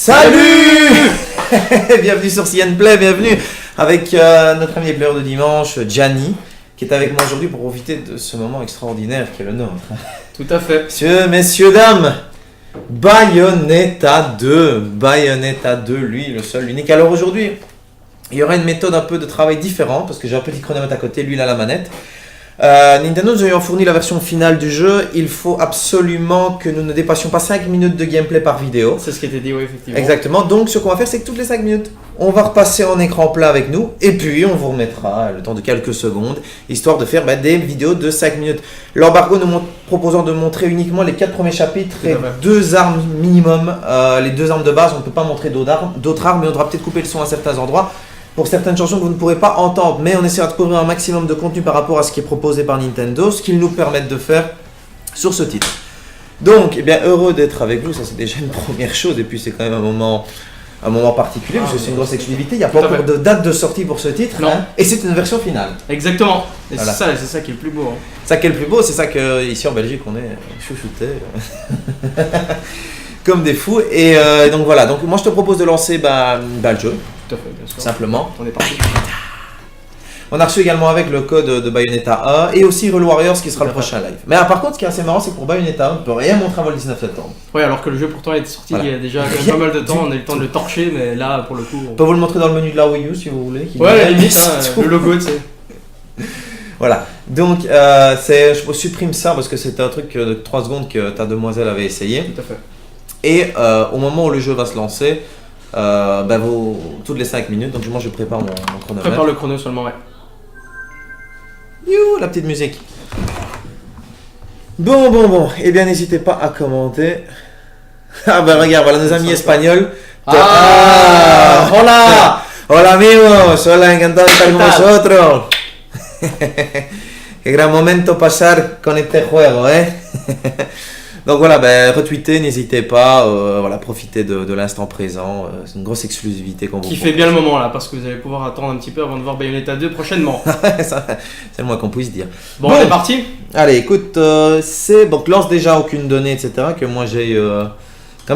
Salut. Bienvenue sur CN Play, bienvenue avec notre ami et player de dimanche, Gianni, qui est avec moi aujourd'hui pour profiter de ce moment extraordinaire qui est le nôtre. Tout à fait. Messieurs, dames, Bayonetta 2, lui, le seul, l'unique. Alors aujourd'hui, il y aura une méthode un peu de travail différente, parce que j'ai un petit chronomètre à côté, lui il a la manette. Nintendo nous ayant fourni la version finale du jeu, il faut absolument que nous ne dépassions pas 5 minutes de gameplay par vidéo. C'est ce qui était dit, oui, effectivement. Exactement, donc ce qu'on va faire, c'est que toutes les 5 minutes, on va repasser en écran plat avec nous, et puis on vous remettra le temps de quelques secondes, histoire de faire des vidéos de 5 minutes. L'embargo nous proposant de montrer uniquement les 4 premiers chapitres et 2 armes minimum, les 2 armes de base, on ne peut pas montrer d'autres armes, mais on devra peut-être couper le son à certains endroits. Pour certaines chansons que vous ne pourrez pas entendre, mais on essaiera de couvrir un maximum de contenu par rapport à ce qui est proposé par Nintendo, ce qu'ils nous permettent de faire sur ce titre. Donc, eh bien, heureux d'être avec vous, ça c'est déjà une première chose, et puis c'est quand même un moment particulier, parce que c'est une grosse exclusivité, il n'y a pas encore de date de sortie pour ce titre, hein, et c'est une version finale. Exactement, et voilà. c'est ça qui est le plus beau. Hein. C'est ça qui est le plus beau, c'est ça qu'ici en Belgique on est chouchoutés. Comme des fous, et donc voilà, donc moi je te propose de lancer le jeu. Tout à fait, bien sûr. Simplement. On est parti. On a reçu également avec le code de Bayonetta 1 et aussi Hyrule Warriors qui sera le prochain live. Mais par contre, ce qui est assez marrant, c'est que pour Bayonetta 1, on ne peut rien montrer avant le 19 septembre. Oui, alors que le jeu pourtant est sorti il y a déjà quand même pas mal de temps, on a eu le temps de le torcher, mais là pour le coup. On peut vous le montrer dans le menu de la Wii U si vous voulez. Ouais, à la limite, hein, le logo, tu sais. Voilà, donc je supprime ça parce que c'était un truc de 3 secondes que ta demoiselle avait essayé. Tout à fait. Et au moment où le jeu va se lancer, toutes les 5 minutes, donc moi je prépare mon chronomètre. Prépare le chrono seulement, ouais. You, la petite musique. Bon, eh bien n'hésitez pas à commenter. Ah regarde, voilà nos amis espagnols. Hola! Hola amigos, hola, encantado de estar con vosotros. Qué gran momento pasar con este juego, eh? Donc voilà, retweetez, n'hésitez pas, profitez de l'instant présent, c'est une grosse exclusivité qu'on vous propose. Qui fait bien le moment là, parce que vous allez pouvoir attendre un petit peu avant de voir Bayonetta 2 prochainement. C'est le moins qu'on puisse dire. Bon, on est parti. Allez, écoute, donc lance déjà aucune donnée, etc. que moi j'ai...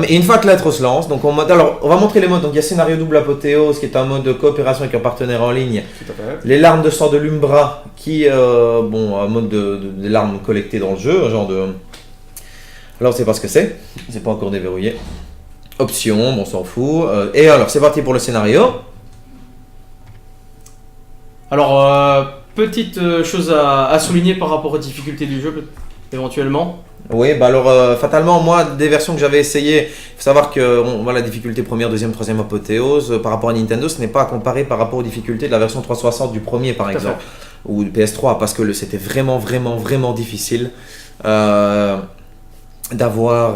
Et une fois que l'intro se lance, donc on va montrer les modes. Donc il y a scénario double apothéose, qui est un mode de coopération avec un partenaire en ligne. Tout à fait. Les larmes de sang de l'Umbra, qui un mode des larmes collectées dans le jeu, un genre de... Alors, c'est pas ce que c'est pas encore déverrouillé. Options, on s'en fout. Et alors, c'est parti pour le scénario. Alors, petite chose à souligner par rapport aux difficultés du jeu, éventuellement. Oui, fatalement, moi, des versions que j'avais essayées, il faut savoir que la difficulté première, deuxième, troisième apothéose, par rapport à Nintendo, ce n'est pas à comparer par rapport aux difficultés de la version 360 du premier, par exemple, ou du PS3, parce que c'était vraiment difficile. D'avoir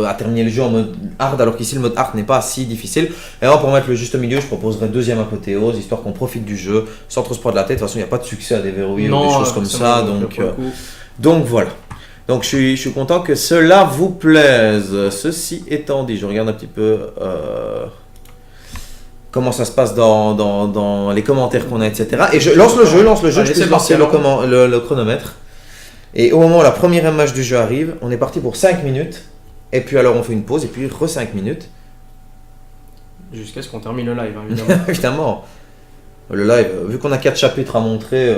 à terminer le jeu en mode hard, alors qu'ici le mode hard n'est pas si difficile. Et alors pour mettre le juste milieu, je proposerai deuxième apothéose, histoire qu'on profite du jeu sans trop se prendre la tête. De toute façon, il n'y a pas de succès à déverrouiller ou des choses comme ça, donc voilà. Donc je suis content que cela vous plaise. Ceci étant dit, je regarde un petit peu comment ça se passe dans les commentaires qu'on a, etc. Et je lance le jeu, je peux lancer le chronomètre. Et au moment où la première image du jeu arrive, on est parti pour 5 minutes. Et puis alors on fait une pause et puis 5 minutes. Jusqu'à ce qu'on termine le live, évidemment. Évidemment. Le live, vu qu'on a 4 chapitres à montrer,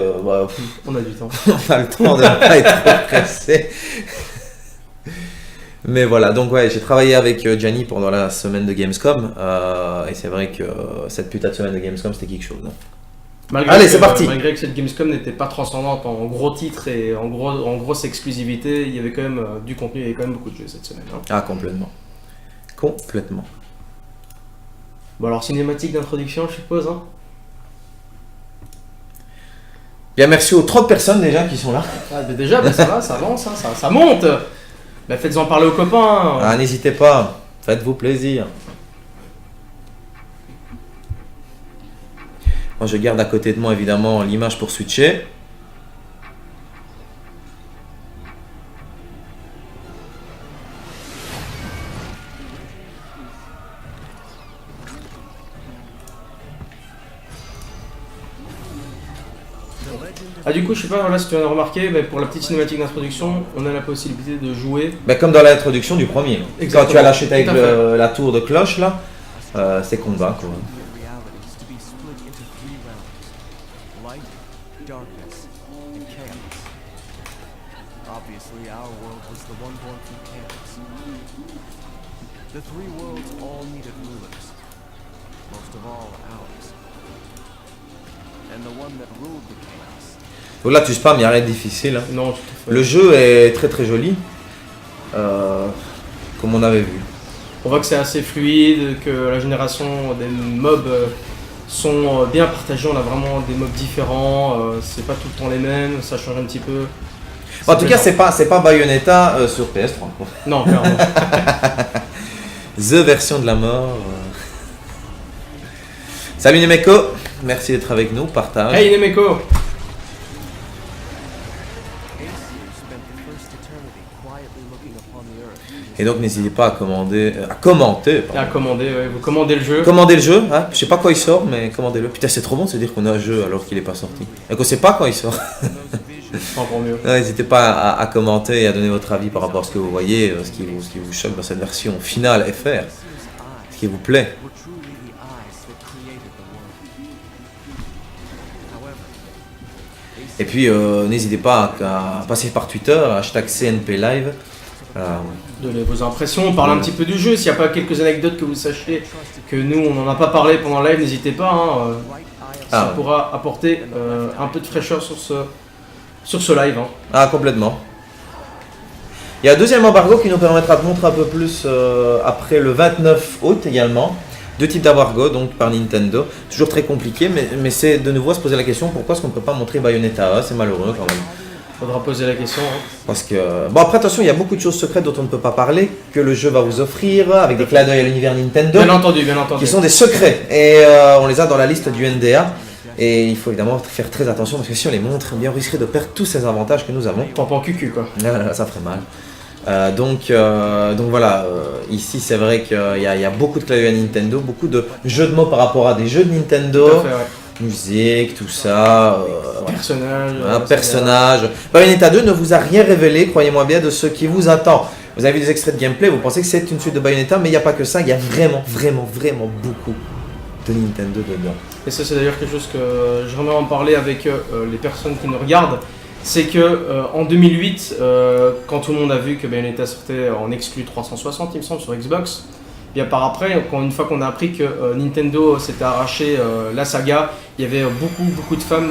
on a du temps. On a le temps de ne pas être trop pressé. Mais voilà, donc j'ai travaillé avec Gianni pendant la semaine de Gamescom. Et c'est vrai que cette putain de semaine de Gamescom, c'était quelque chose. Allez, c'est parti. Malgré que cette Gamescom n'était pas transcendante en gros titres et en grosse exclusivité, il y avait quand même du contenu, il y avait quand même beaucoup de jeux cette semaine. Hein. Ah, complètement. Bon alors, cinématique d'introduction, je suppose. Hein. Bien, merci aux 30 personnes déjà qui sont là. Ah, déjà, ça va, ça avance, hein, ça monte. Faites-en parler aux copains. Ah, n'hésitez pas, faites-vous plaisir. Moi, je garde à côté de moi, évidemment, l'image pour switcher. Ah du coup, je sais pas voilà, si tu as remarqué, mais pour la petite cinématique d'introduction, on a la possibilité de jouer. Bah, comme dans l'introduction du premier. Exactement. Quand tu as la chute avec Tout à fait. la tour de cloche là, c'est combat quoi. Realities to be split into 3 realms: light, darkness, and chaos. Obviously, our world was the one born from chaos. The 3 worlds all needed rulers, most of all ours. And the one that ruled the chaos. Donc là tu spams, il n'y a rien de difficile. Hein. Non, tout à fait. Le jeu est très très joli, comme on avait vu. On voit que c'est assez fluide, que la génération des mobs sont bien partagés. On a vraiment des mobs différents, c'est pas tout le temps les mêmes, ça change un petit peu. En tout cas, c'est pas Bayonetta sur PS3 quoi. Non, clairement. The version de la mort. Salut Nemeko, merci d'être avec nous, partage. Hey Nemeko. Spent the first eternity quietly looking upon the earth. Et donc n'hésitez pas à commenter. Et à commander, ouais, vous commandez le jeu. Commandez le jeu, hein. Je sais pas quand il sort, mais commandez-le. Putain, c'est trop bon de se dire qu'on a un jeu alors qu'il est pas sorti. Et qu'on sait pas quand il sort. Encore mieux. N'hésitez pas à commenter et à donner votre avis par rapport à ce que vous voyez, ce qui vous choque dans cette version finale FR, ce qui vous plaît. Were truly the eyes that created the world. However, Et puis n'hésitez pas à passer par Twitter, hashtag CNP Live. Donnez vos impressions, parlez un petit peu du jeu. S'il n'y a pas quelques anecdotes que vous sachiez que nous on n'en a pas parlé pendant le live, n'hésitez pas. Hein, ça pourra apporter un peu de fraîcheur sur ce live. Hein. Ah, complètement. Il y a un deuxième embargo qui nous permettra de montrer un peu plus après le 29 août également. 2 types d'embargo donc par Nintendo. Toujours très compliqué, mais c'est de nouveau à se poser la question pourquoi est-ce qu'on ne peut pas montrer Bayonetta. C'est malheureux quand même. Faudra poser la question. Hein. Parce que. Bon, après, attention, il y a beaucoup de choses secrètes dont on ne peut pas parler, que le jeu va vous offrir, avec des clins d'œil à l'univers Nintendo. Bien entendu, bien entendu. Qui sont des secrets. Et on les a dans la liste du NDA. Et il faut évidemment faire très attention parce que si on les montre, eh bien, on risquerait de perdre tous ces avantages que nous avons. Tampon cucu quoi. Ah, ça ferait mal. Donc voilà, ici c'est vrai qu'il y a beaucoup de clins d'œil à Nintendo, beaucoup de jeux de mots par rapport à des jeux de Nintendo. Tout à fait, ouais. Musique, tout ça. Personnage. Un personnage. Bayonetta 2 ne vous a rien révélé, croyez-moi bien, de ce qui vous attend. Vous avez vu des extraits de gameplay, vous pensez que c'est une suite de Bayonetta, mais il n'y a pas que ça, il y a vraiment beaucoup de Nintendo dedans. Et ça, c'est d'ailleurs quelque chose que j'aimerais en parler avec les personnes qui nous regardent. C'est que en 2008, quand tout le monde a vu que Bayonetta sortait en exclu 360, il me semble, sur Xbox, bien par après, une fois qu'on a appris que Nintendo s'était arraché la saga, il y avait beaucoup de fans,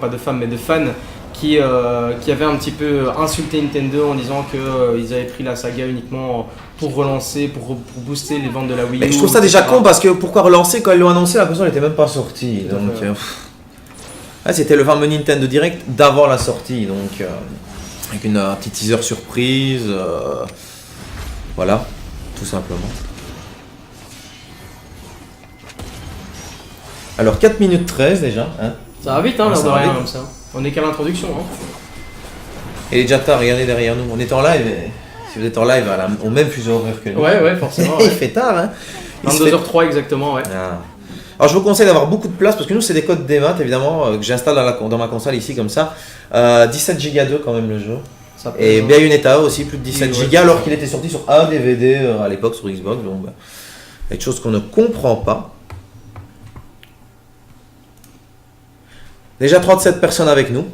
pas de femmes, mais de fans qui avaient un petit peu insulté Nintendo en disant qu'ils avaient pris la saga uniquement pour relancer, pour booster les ventes de la Wii U. Mais je trouve ça déjà con parce que pourquoi relancer quand ils l'ont annoncé, la console n'était même pas sortie. Donc, c'était le fameux Nintendo Direct d'avant la sortie, donc avec une petite teaser surprise. Voilà. Tout simplement. Alors 4 minutes 13 déjà. Hein. Ça va vite, hein, l'air Ça de va rien, vite. comme ça. On est qu'à l'introduction. Hein. Et déjà tard, regardez derrière nous. On est en live. Et si vous êtes en live au même fuseau horaire que nous. Ouais, forcément. Il Ouais. fait tard, hein. 22h03 exactement, ouais. Ah. Alors je vous conseille d'avoir beaucoup de place parce que nous c'est des codes des maths évidemment que j'installe dans ma console ici comme ça. 17 Go 2 quand même le jeu. Ça peut Et être- Bayonetta aussi, plus de 17 Ouais, Go alors qu'il était sorti sur un DVD à l'époque sur Xbox. Donc, bah, il y a des choses qu'on ne comprend pas. Déjà 37 personnes avec nous.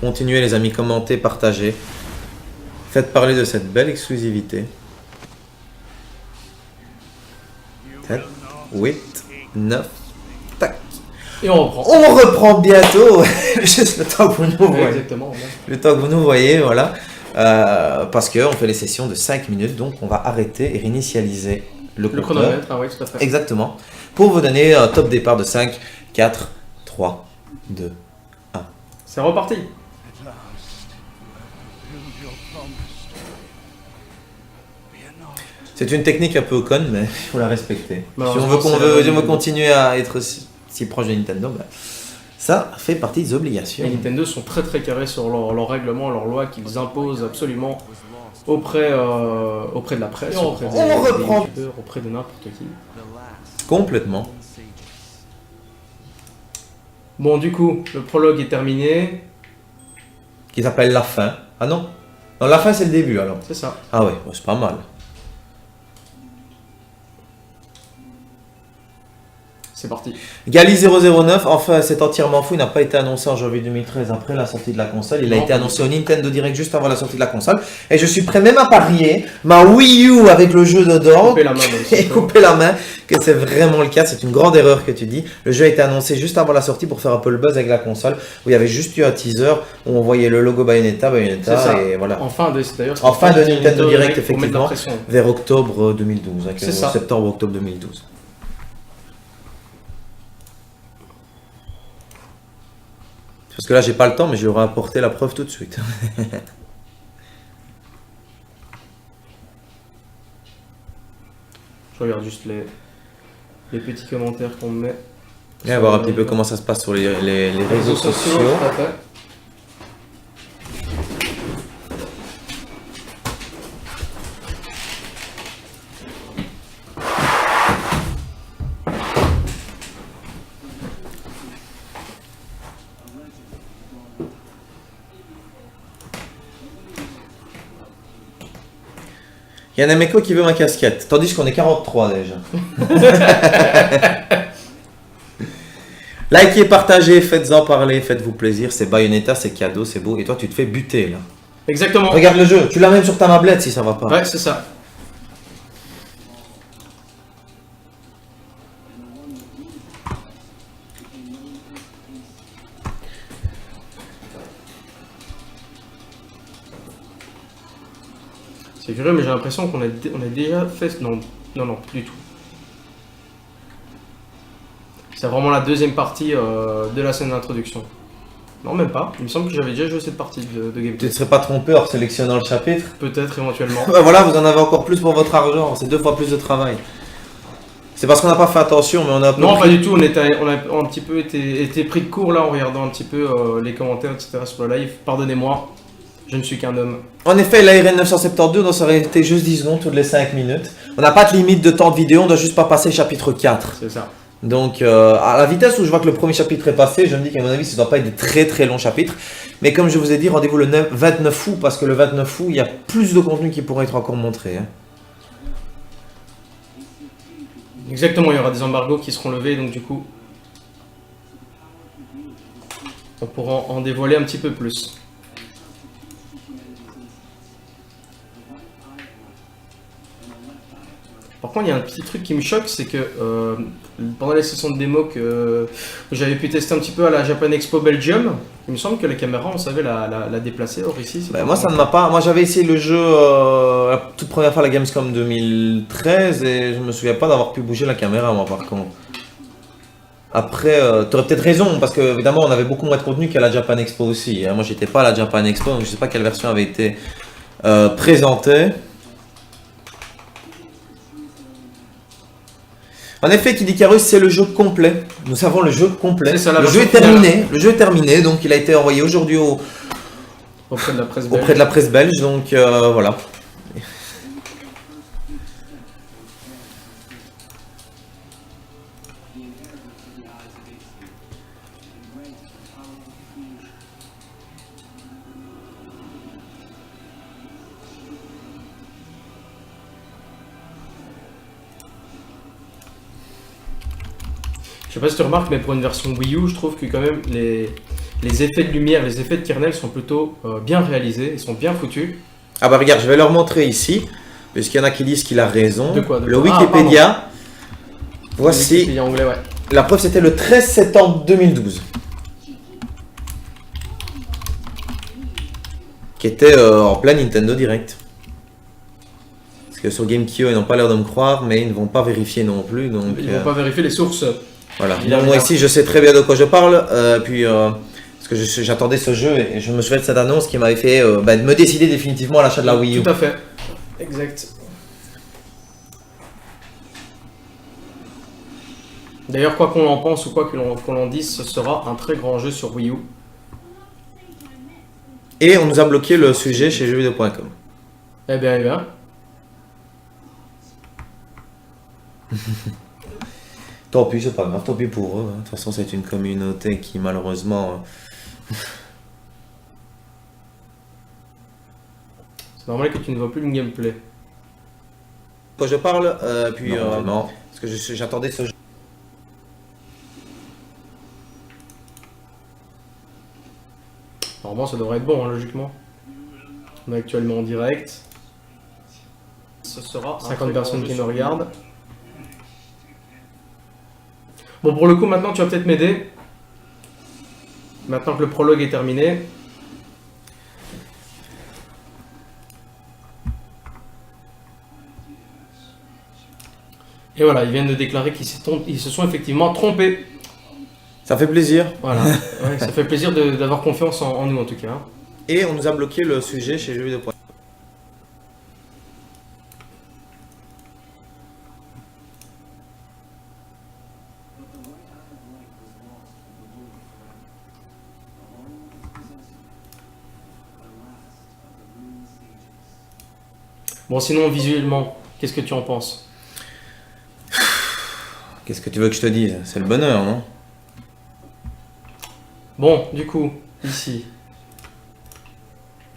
Continuez les amis, commentez, partagez. Faites parler de cette belle exclusivité. 7, 8, 9, tac. Et on reprend. On reprend bientôt, juste le temps que vous nous Ouais, voyez. exactement. Ouais. Le temps que vous nous voyez, voilà. Parce qu'on fait les sessions de 5 minutes, donc on va arrêter et réinitialiser le Le compteur. chronomètre, ah oui, tout à fait. Exactement. Pour vous donner un top départ de 5, 4, 3, 2. C'est reparti. C'est une technique un peu conne, mais il faut la respecter. Si on Malheureusement, veut, c'est la bonne continuer à être si proche de Nintendo, bah, ça fait partie des obligations. Et Nintendo sont très carrés sur leurs règlements, leurs lois qu'ils imposent absolument auprès de la presse, Et on auprès reprend. youtubeurs, auprès de n'importe qui. Complètement. Bon, du coup, le prologue est terminé. Qui s'appelle La Fin. Ah non? Non, La Fin c'est le début alors. C'est ça. Ah ouais, c'est pas mal. C'est parti. Gali 009, enfin c'est entièrement fou, il n'a pas été annoncé en janvier 2013 après la sortie de la console, il a Non. été annoncé au Nintendo Direct juste avant la sortie de la console, et je suis prêt même à parier ma Wii U avec le jeu dedans, Couper la main, même, si et tu veux. couper la main, que c'est vraiment le cas, c'est une grande erreur que tu dis. Le jeu a été annoncé juste avant la sortie pour faire un peu le buzz avec la console, où il y avait juste eu un teaser, où on voyait le logo Bayonetta, C'est ça. et voilà. En fin de, d'ailleurs, c'est En fin de un Nintendo Direct, pour mettre la effectivement, pression. vers octobre 2012, hein, C'est ça. septembre-octobre 2012. Parce que là, j'ai pas le temps, mais je leur ai apporté la preuve tout de suite. Je regarde juste les petits commentaires qu'on met. Et voir un petit peu comment ça se passe sur les réseaux sociaux. tout à fait. Il y a un Ameco qui veut ma casquette, tandis qu'on est 43 déjà. Likez, partagez, faites-en parler, faites-vous plaisir. C'est Bayonetta, c'est cadeau, c'est beau. Et toi, tu te fais buter là. Exactement. Regarde le jeu, tu l'as même sur ta tablette si ça va pas. Ouais, c'est ça. C'est curieux, mais j'ai l'impression qu'on a déjà fait... Non, non, non, plus du tout. C'est vraiment la deuxième partie de la scène d'introduction. Non, même pas. Il me semble que j'avais déjà joué cette partie de Tu gameplay. ne serais pas trompé en sélectionnant le chapitre. Peut-être éventuellement. Bah voilà, vous en avez encore plus pour votre argent. C'est 2 fois plus de travail. C'est parce qu'on n'a pas fait attention, mais on a un peu Non, pris- pas du tout. On a un petit peu été pris de court là en regardant un petit peu les commentaires, etc. sur le live. Pardonnez-moi, je ne suis qu'un homme. En effet, l'ARN 972, donc ça aurait été juste 10 secondes toutes les 5 minutes. On n'a pas de limite de temps de vidéo, on doit juste pas passer chapitre 4. C'est ça. Donc, à la vitesse où je vois que le premier chapitre est passé, je me dis qu'à mon avis, ça ne doit pas être des très très longs chapitres. Mais comme je vous ai dit, rendez-vous le 29 août, parce que le 29 août, il y a plus de contenu qui pourrait être encore montré. Hein. Exactement, il y aura des embargos qui seront levés, donc du coup, on pourra en dévoiler un petit peu plus. Par contre, il y a un petit truc qui me choque, c'est que pendant les sessions de démo que j'avais pu tester un petit peu à la Japan Expo Belgium, il me semble que la caméra, on savait la déplacer. Or ici, c'est Ben, pas moi, ça ne m'a pas. Moi, j'avais essayé le jeu la toute première fois à la Gamescom 2013 et je me souviens pas d'avoir pu bouger la caméra, moi, par contre. Après, tu aurais peut-être raison, parce que évidemment, on avait beaucoup moins de contenu qu'à la Japan Expo aussi. Hein. Moi, j'étais pas à la Japan Expo, donc je sais pas quelle version avait été présentée. En effet, Kid Icarus, c'est le jeu complet. Nous avons le jeu complet. C'est ça, la Le jeu est version finale. terminé. Le jeu est terminé, donc il a été envoyé aujourd'hui auprès de la presse belge. auprès de la presse belge. Donc voilà. Je sais pas si tu remarques, mais pour une version Wii U, je trouve que quand même les effets de lumière, les effets de kernel sont plutôt bien réalisés, ils sont bien foutus. Ah bah regarde, je vais leur montrer ici, puisqu'il y en a qui disent qu'il a raison. De quoi, de Le quoi Wikipédia. Voici. Wikipédia anglais, ouais. La preuve, c'était le 13 septembre 2012. Qui était en plein Nintendo Direct. Parce que sur GameCube, ils n'ont pas l'air de me croire, mais ils ne vont pas vérifier non plus. Donc, Ils vont pas vérifier les sources. voilà. Il a Donc, moi rien. ici, je sais très bien de quoi je parle. Parce que j'attendais ce jeu et je me souviens de cette annonce qui m'avait fait me décider définitivement à l'achat de la Wii U. Tout à fait. Exact. D'ailleurs, quoi qu'on en pense ou quoi qu'on en dise, ce sera un très grand jeu sur Wii U. Et on nous a bloqué le sujet chez jeuxvideo.com. Eh bien. Tant pis, c'est pas grave, tant pis pour eux. Hein. De toute façon, c'est une communauté qui, malheureusement... C'est normal que tu ne vois plus le gameplay. Quand je parle, puis... non, parce que j'attendais ce jeu. Normalement, ça devrait être bon, hein, logiquement. On est actuellement en direct. Ce sera 50 personnes qui nous regardent. Bon, pour le coup, maintenant, tu vas peut-être m'aider. Maintenant que le prologue est terminé. Et voilà, ils viennent de déclarer qu'ils se sont effectivement trompés. Ça fait plaisir. Voilà, ouais, ça fait plaisir d'avoir confiance en nous en tout cas. Hein. Et on nous a bloqué le sujet chez Jeuxvideo. Bon, sinon, visuellement, qu'est-ce que tu en penses? Qu'est-ce que tu veux que je te dise? C'est le bonheur, non? Bon, du coup, ici.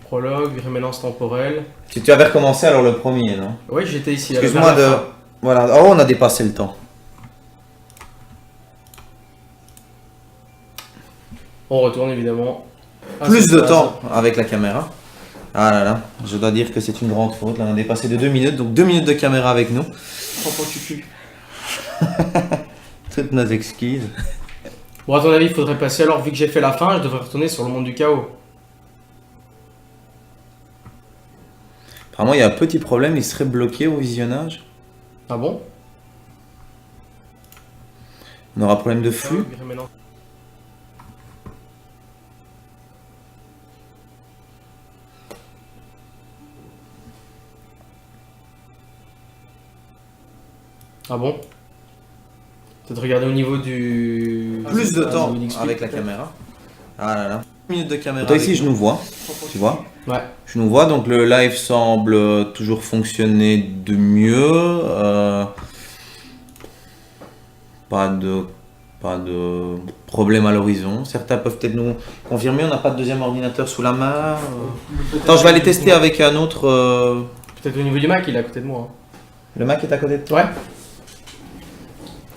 Prologue, rémélance temporelle. Si tu avais recommencé alors le premier, non? Oui, j'étais ici. Excuse-moi de... Voilà, oh, on a dépassé le temps. On retourne évidemment. Plus de temps avec la caméra. Ah là là, je dois dire que c'est une grande faute. Là, on a dépassé de 2 minutes, donc 2 minutes de caméra avec nous. Prends tu culs. Toutes nos excuses. Bon, à ton avis, il faudrait passer alors, vu que j'ai fait la fin, je devrais retourner sur le monde du chaos. Apparemment, il y a un petit problème, il serait bloqué au visionnage. Ah bon? On aura problème de flux. Ah bon? Peut-être regarder au niveau du... Plus de temps avec la caméra. Ah là là. 1 minute de caméra. Toi ici, je nous vois. Tu vois? Ouais. Je nous vois, donc le live semble toujours fonctionner de mieux. Pas de problème à l'horizon. Certains peuvent peut-être nous confirmer. On n'a pas de deuxième ordinateur sous la main. Attends, je vais aller tester avec un autre. Peut-être au niveau du Mac, il est à côté de moi. Hein. Le Mac est à côté de toi? Ouais.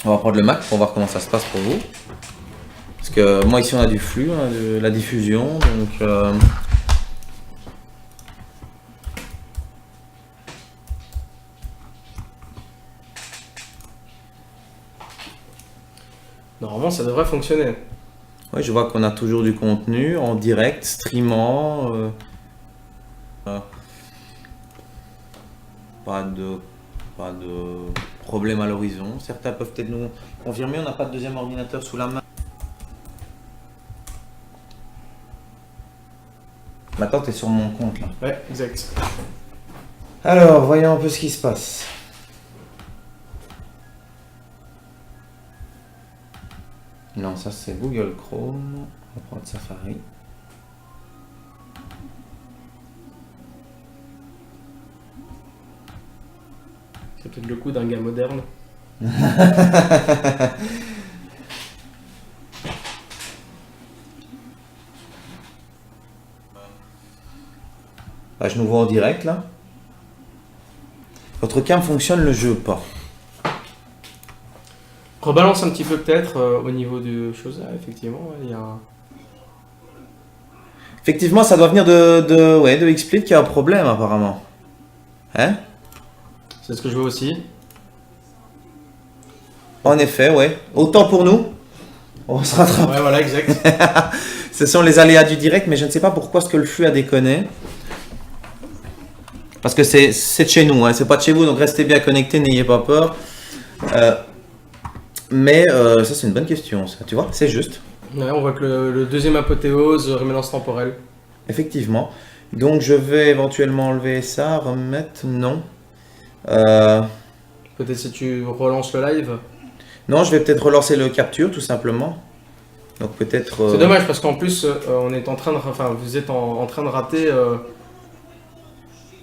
On va prendre le Mac pour voir comment ça se passe pour vous. Parce que moi ici on a du flux, hein, de la diffusion, donc... Normalement, ça devrait fonctionner. Oui, je vois qu'on a toujours du contenu en direct, streamant. Pas de problème à l'horizon. Certains peuvent peut-être nous confirmer, on n'a pas de deuxième ordinateur sous la main. Maintenant, tu es sur mon compte là. Ouais, exact. Alors, voyons un peu ce qui se passe. Non, ça c'est Google Chrome. On va prendre Safari. C'est peut-être le coup d'un gars moderne. Bah, je nous vois en direct là. Votre cam fonctionne, le jeu pas. Rebalance un petit peu peut-être au niveau de choses là, effectivement. Il y a un... Effectivement, ça doit venir de XSplit qui a un problème apparemment. Hein? C'est ce que je vois aussi. En effet, ouais. Autant pour nous. On se rattrape. Ouais, voilà, exact. Ce sont les aléas du direct, mais je ne sais pas pourquoi est-ce que le flux a déconné. Parce que c'est de chez nous, hein. C'est pas de chez vous, donc restez bien connectés, n'ayez pas peur. Mais ça, c'est une bonne question, ça. Tu vois, c'est juste. Ouais, on voit que le deuxième apothéose, rémélance temporelle. Effectivement. Donc, je vais éventuellement enlever ça, remettre... Non. Peut-être si tu relances le live. Non, je vais peut-être relancer le capture, tout simplement. Donc, peut-être... C'est dommage, parce qu'en plus, on est en train de... Enfin, vous êtes en train de rater...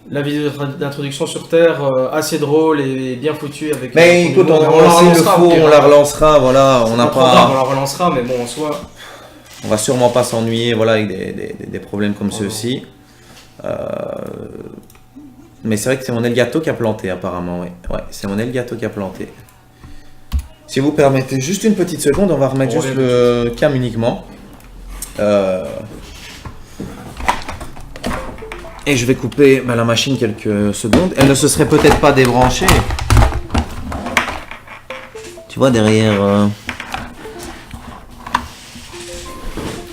la vidéo d'introduction sur Terre, assez drôle et bien foutue avec. Mais écoute, on la s'il le relancera, faut, au pire, on la hein. relancera, voilà, on n'a pas trop grave, on pas... la relancera, mais bon, en soi. On va sûrement pas s'ennuyer, voilà, avec des problèmes comme Oh ceux-ci. Mais c'est vrai que c'est mon Elgato qui a planté, apparemment, oui. Ouais, c'est mon Elgato qui a planté. Si vous permettez juste une petite seconde, on va remettre On juste revient le cam uniquement. Et je vais couper la machine quelques secondes. Elle ne se serait peut-être pas débranchée. Tu vois derrière...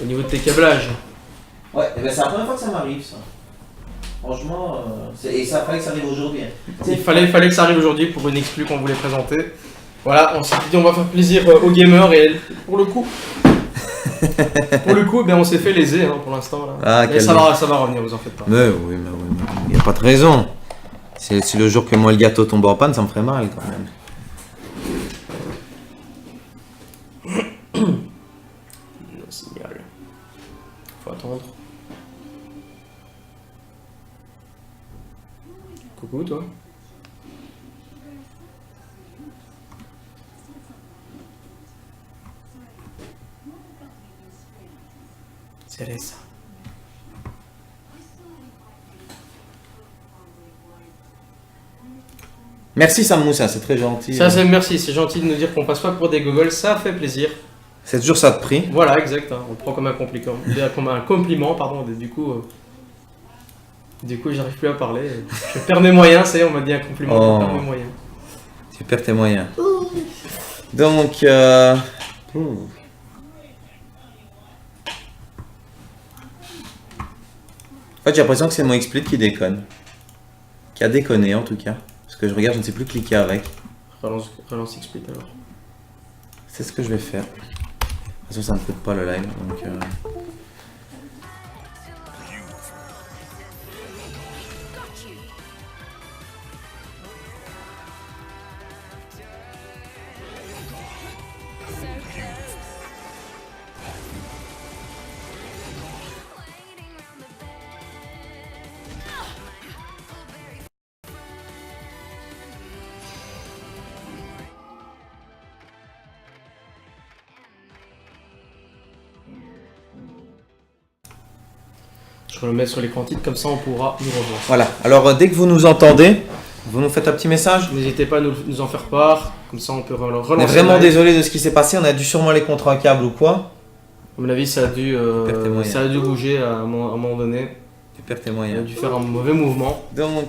Au niveau de tes câblages. Ouais, c'est la première fois que ça m'arrive, ça. Franchement, et ça fallait que ça arrive aujourd'hui. Il fallait que ça arrive aujourd'hui pour une exclue qu'on voulait présenter. Voilà, on s'est dit on va faire plaisir aux gamers et pour le coup, on s'est fait léser hein, pour l'instant. Là. Ah, Et ça va revenir, vous en faites pas. Mais oui, il n'y a pas de raison. Si le jour que moi le gâteau tombe en panne, ça me ferait mal quand même. Le signal. Faut attendre. Coucou toi. C'est ça. Merci Sam Moussa, c'est très gentil. Merci, c'est gentil de nous dire qu'on passe pas pour des gogoles, ça fait plaisir. C'est toujours ça de prix. Voilà, exact, hein, on le prend comme un compliment, pardon, du coup, j'arrive plus à parler, je perds mes moyens, ça y est, on m'a dit un compliment, Oh. je perds mes moyens. Tu perds tes moyens. Donc, en fait, j'ai l'impression que c'est mon XSplit qui déconne. Qui a déconné en tout cas. Parce que je regarde, je ne sais plus cliquer avec. Relance XSplit alors. C'est ce que je vais faire. De toute façon, ça ne coûte pas le live. Donc, Je vais le mettre sur l'écran titre, comme ça on pourra nous revoir. voilà. Alors, dès que vous nous entendez, vous nous faites un petit message. N'hésitez pas à nous en faire part, comme ça on peut relancer. On est vraiment désolé de ce qui s'est passé. On a dû sûrement les contre un câble ou quoi. À mon avis, ça a dû bouger à un moment donné. Tu perds tes Il a moyens. dû faire un mauvais mouvement. Donc,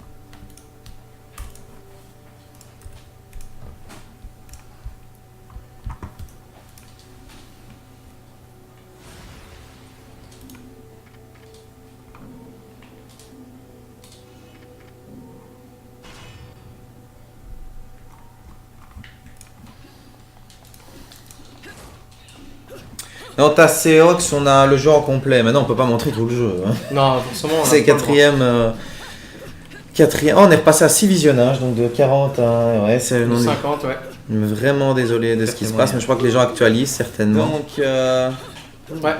dans ta Seox, on a le jeu en complet. Maintenant, on peut pas montrer tout le jeu. Hein. Non, forcément. on a C'est pas le droit. quatrième. Oh, on est repassé à 6 visionnages, donc de 40 à. Ouais, c'est. De on est 50, ouais. vraiment désolé de ce qui se passe, mais je crois que les gens actualisent certainement. Donc, Ouais,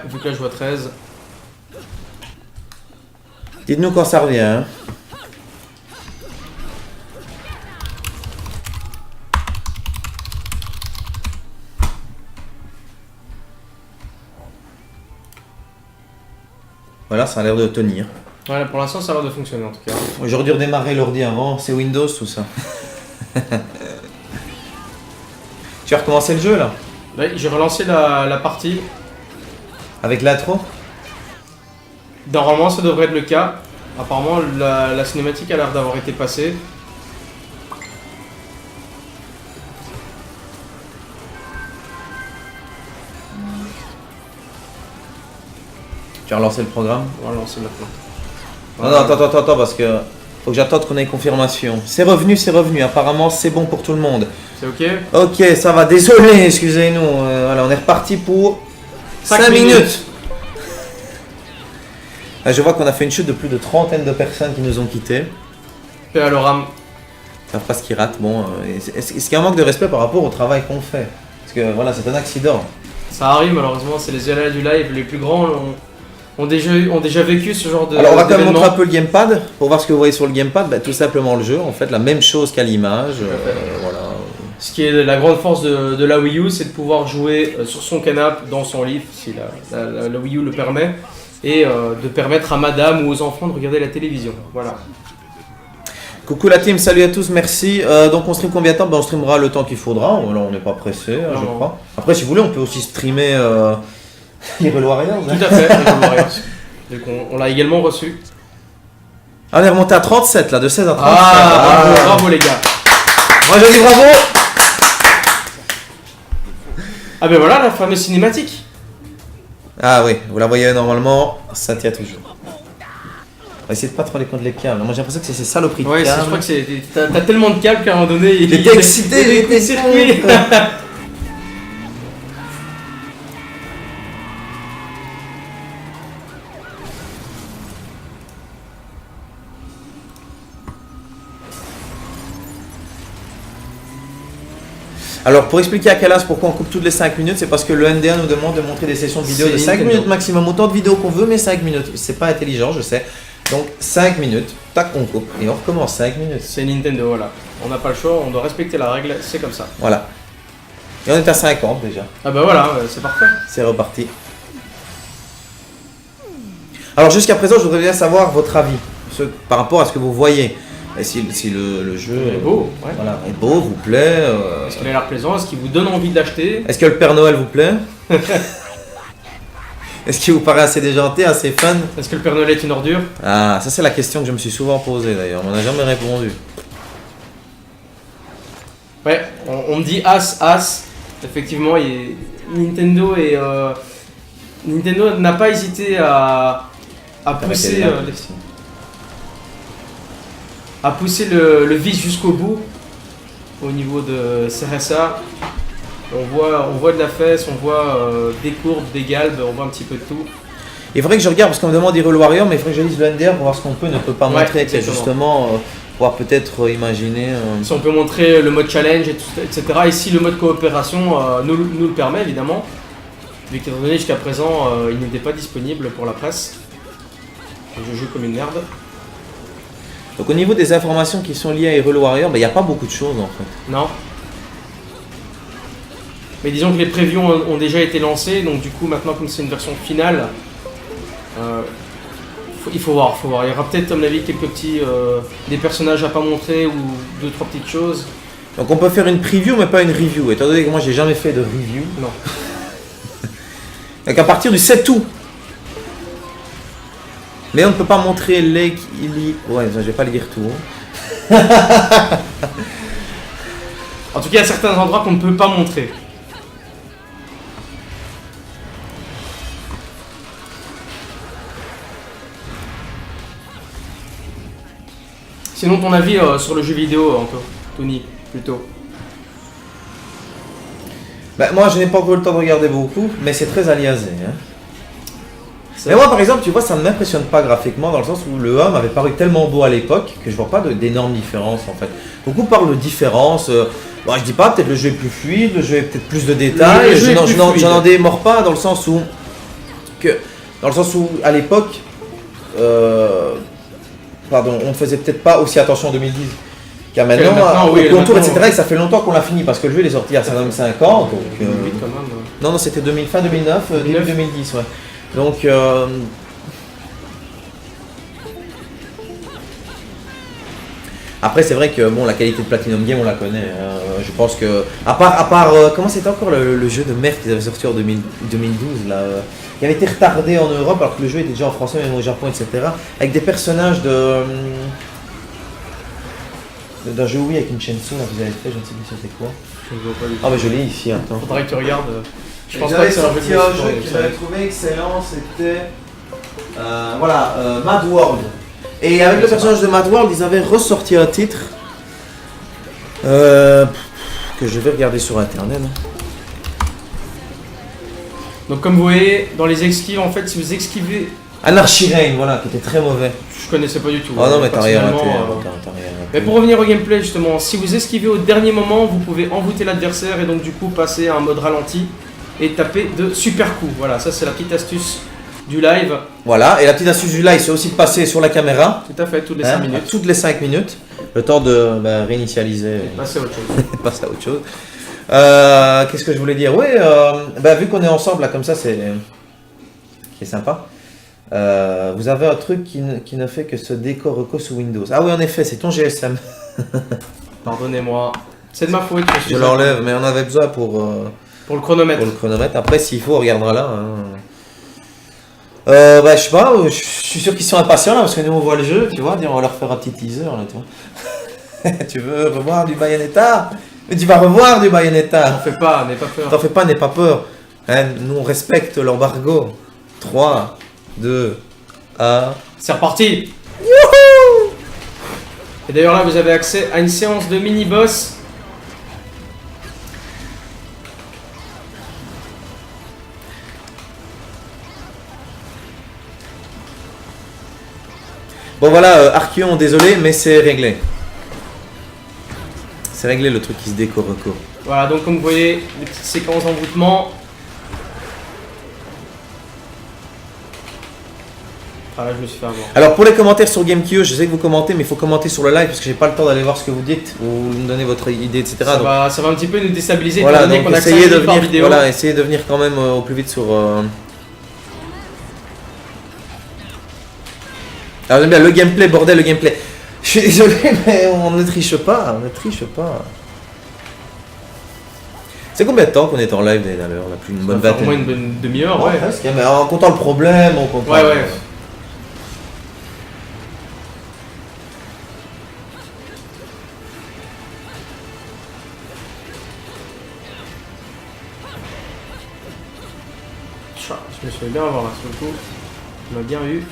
vu que là je vois 13. dites-nous quand ça revient. Hein. Voilà, ça a l'air de tenir. Voilà, pour l'instant ça a l'air de fonctionner en tout cas. J'aurais dû redémarrer l'ordi avant, c'est Windows tout ça. Tu as recommencé le jeu là? Là, j'ai relancé la partie. Avec l'intro? Normalement ça devrait être le cas. Apparemment la cinématique a l'air d'avoir été passée. Tu as relancé le programme? On va lancer maintenant. Non, attends, parce que faut que j'attende qu'on ait confirmation. C'est revenu, apparemment c'est bon pour tout le monde. C'est ok? Ok, ça va, désolé, excusez-nous. Voilà, on est reparti pour 5 minutes. Ah, je vois qu'on a fait une chute de plus de trentaine de personnes qui nous ont quittés. Paix à leur âme. Ils savent pas ce qu'ils ratent. Bon, est-ce qu'il y a un manque de respect par rapport au travail qu'on fait? Parce que voilà, c'est un accident. Ça arrive malheureusement, c'est les aléas du live. Les plus grands ont déjà vécu ce genre de. Alors on va quand même d'événement. montrer un peu le gamepad pour voir ce que vous voyez sur le gamepad. Bah, tout simplement le jeu, en fait, la même chose qu'à l'image. Voilà. Ce qui est la grande force de la Wii U, c'est de pouvoir jouer sur son canapé, dans son lit, si la Wii U le permet, et de permettre à madame ou aux enfants de regarder la télévision. Voilà. Coucou la team, salut à tous, merci. Donc on stream combien de temps? On streamera le temps qu'il faudra. Là, on n'est pas pressé, je Non. crois. Après, si vous voulez, on peut aussi streamer Hyrule Warriors. Tout à fait, Hyrule Warriors. Donc on l'a également reçu. Ah, on est remonté à 37 là, de 16 à 37. Bravo les gars. Moi je dis bravo. Ah ben voilà la fameuse cinématique. Ah oui, vous la voyez normalement, ça tient toujours. On va essayer de pas trop aller contre les câbles. Moi j'ai l'impression que c'est ces saloperies de Ouais, je câbles. crois que t'as tellement de câbles qu'à un moment donné. J'étais excité, j'étais circuit. Alors pour expliquer à Calas pourquoi on coupe toutes les 5 minutes, c'est parce que le NDA nous demande de montrer des sessions de vidéo C'est de 5 Nintendo. minutes maximum, autant de vidéos qu'on veut, mais 5 minutes. C'est pas intelligent, je sais. Donc 5 minutes, tac, on coupe et on recommence 5 minutes. C'est Nintendo, voilà. On n'a pas le choix, on doit respecter la règle, c'est comme ça. Voilà. Et on est à 50 déjà. Ah bah voilà, c'est parfait. C'est reparti. Alors jusqu'à présent, je voudrais bien savoir votre avis par rapport à ce que vous voyez. Et si le jeu C'est beau, ouais. voilà, est beau, vous plaît. Est-ce qu'il a l'air plaisant? Est-ce qu'il vous donne envie de l'acheter? Est-ce que le Père Noël vous plaît? Est-ce qu'il vous paraît assez déjanté, assez fun? Est-ce que le Père Noël est une ordure? Ah, ça c'est la question que je me suis souvent posée d'ailleurs. On n'a jamais répondu. Ouais, on me dit As. Effectivement, Nintendo n'a pas hésité à pousser, le vice jusqu'au bout au niveau de CRSA. On voit de la fesse, on voit des courbes, des galbes, on voit un petit peu de tout. Il faudrait que je regarde parce qu'on me demande Hyrule Warrior, mais il faudrait que je lise le NDR pour voir ce qu'on peut, ne peut pas Ouais, montrer. C'est exactement. justement pouvoir peut-être imaginer. Si on peut montrer le mode challenge, etc. Et si le mode coopération nous le permet, évidemment. Vu qu'étant donné jusqu'à présent, il n'était pas disponible pour la presse. Je joue comme une merde. Donc au niveau des informations qui sont liées à Hyrule Warrior, il n'y a pas beaucoup de choses en fait. Non. Mais disons que les previews ont déjà été lancés, donc du coup maintenant comme c'est une version finale, il faut voir. Il y aura peut-être à mon avis quelques petits des personnages à pas montrer ou 2-3 petites choses. Donc on peut faire une preview mais pas une review, étant donné que moi j'ai jamais fait de review. Non. Donc à partir du 7 août. Mais on ne peut pas montrer Lake Illy. Ouais, je vais pas les dire tout. En tout cas, il y a certains endroits qu'on ne peut pas montrer. Sinon, ton avis sur le jeu vidéo, Tony, plutôt. Moi je n'ai pas encore eu le temps de regarder beaucoup, mais c'est très aliasé. Hein. Mais moi par exemple, tu vois, ça ne m'impressionne pas graphiquement dans le sens où le 1 m'avait paru tellement beau à l'époque que je vois pas d'énormes différences en fait. Beaucoup parlent de différences. Bon, je dis pas, peut-être le jeu est plus fluide, le jeu est peut-être plus de détails. Le jeu est plus fluide. Je n'en démords pas dans le sens où à l'époque, on ne faisait peut-être pas aussi attention en 2010 qu'à maintenant, oui, au contour, maintenant, etc. Et ça fait longtemps qu'on l'a fini parce que le jeu il est sorti il y a 5 ans. Donc, Oui, quand même. non, c'était fin 2009, début 2010, ouais. Donc, après, c'est vrai que bon, la qualité de Platinum Game, on la connaît. Hein. Je pense que, à part comment c'était encore le jeu de merde qu'ils avaient sorti en 2012 là, qui avait été retardé en Europe alors que le jeu était déjà en français, même au Japon, etc. Avec des personnages d'un jeu Wii avec une Shensu là, vous avez fait, je ne sais plus c'était quoi. Je ne vois pas du tout. Ah, mais je l'ai ici, attends. Faudrait que tu regardes. Je pense pas J'avais que c'est un sorti jeu un de jeu que j'avais trouvé excellent, c'était Mad World. Et avec le personnage de Mad World, ils avaient ressorti un titre que je vais regarder sur internet. Donc comme vous voyez, dans les esquives, en fait, si vous esquivez... Anarchy Reign, voilà, qui était très mauvais. Je connaissais pas du tout. Oh non, mais t'as rien raté. personnellement, T'as rien raté. Mais pour revenir au gameplay justement, si vous esquivez au dernier moment, vous pouvez envoûter l'adversaire et donc du coup passer à un mode ralenti et taper de super coups. Voilà, ça c'est la petite astuce du live. Voilà, et la petite astuce du live, c'est aussi de passer sur la caméra. Tout à fait, toutes les Hein, 5 minutes. toutes les 5 minutes. Le temps de réinitialiser et Passer à autre chose. passer à autre chose. Qu'est-ce que je voulais dire? Oui, vu qu'on est ensemble là comme ça, c'est sympa. Vous avez un truc qui ne fait que se décoroco sous Windows. Ah oui, en effet, c'est ton GSM. Pardonnez-moi. C'est de ma faute. Je l'enlève, mais on avait besoin pour Pour le chronomètre. le chronomètre. Après, s'il faut, on regardera là. Hein. Je sais pas, je suis sûr qu'ils sont impatients là parce que nous on voit le jeu, tu vois, on va leur faire un petit teaser là, tu vois. Tu veux revoir du Bayonetta? Mais tu vas revoir du Bayonetta. T'en fais pas, n'aie pas peur. T'en fais pas, n'aie pas peur. Hein, nous on respecte l'embargo. 3, 2, 1. C'est reparti. Et d'ailleurs là vous avez accès à une séance de mini-boss. Bon voilà, Archeon, désolé, mais c'est réglé. C'est réglé le truc qui se décoroco. Voilà, donc comme vous voyez, les petites séquences d'envoûtement. Ah là je me suis fait avoir. Alors pour les commentaires sur GameKio, je sais que vous commentez, mais il faut commenter sur le live parce que j'ai pas le temps d'aller voir ce que vous dites ou me donner votre idée, etc. Ça, Donc, va un petit peu nous déstabiliser voilà, étant donné donc qu'on a essayez de par venir, vidéo. voilà, essayez de venir quand même au plus vite sur. Alors j'aime bien le gameplay, bordel, le gameplay. Je suis désolé, mais on ne triche pas, on ne triche pas. C'est combien de temps qu'on est en live d'ailleurs là, plus une bonne Ça va faire au moins vingtaine. une bonne demi-heure, ouais. Presque, mais en comptant le problème, en comptant. Ouais, ouais. Je me suis fait bien avoir là sur le coup. Tu m'as bien eu.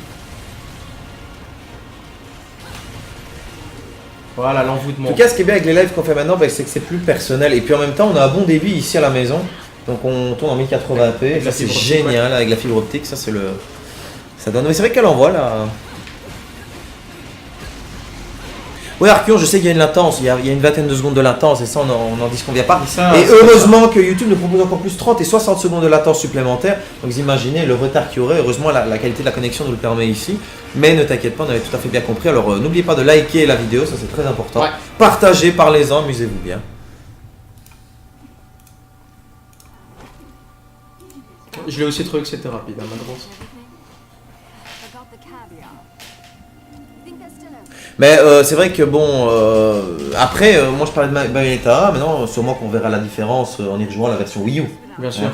Voilà En l'envoûtement. tout cas, ce qui est bien avec les lives qu'on fait maintenant, c'est que c'est plus personnel. Et puis en même temps, on a un bon débit ici à la maison. Donc on tourne en 1080p. Avec Ça la c'est fibre optique, génial avec la fibre optique. Ça c'est le. Ça donne. Mais c'est vrai qu'elle envoie là. Oui, Archeon, je sais qu'il y a une latence. Il y a une vingtaine de secondes de latence. Et ça, on n'en disconvient pas. Ça, Et c'est heureusement que YouTube nous propose encore plus 30 et 60 secondes de latence supplémentaires. Donc vous imaginez le retard qu'il y aurait. Heureusement, la qualité de la connexion nous le permet ici. Mais ne t'inquiète pas, on avait tout à fait bien compris. Alors n'oubliez pas de liker la vidéo, ça c'est très important. Ouais. Partagez, parlez-en, amusez-vous bien. Je l'ai aussi trouvé que c'était rapide, hein, malheureusement. Mais c'est vrai que bon, après, moi je parlais de Bayonetta, maintenant sûrement qu'on verra la différence en y rejoignant la version Wii U. Bien sûr. Ouais.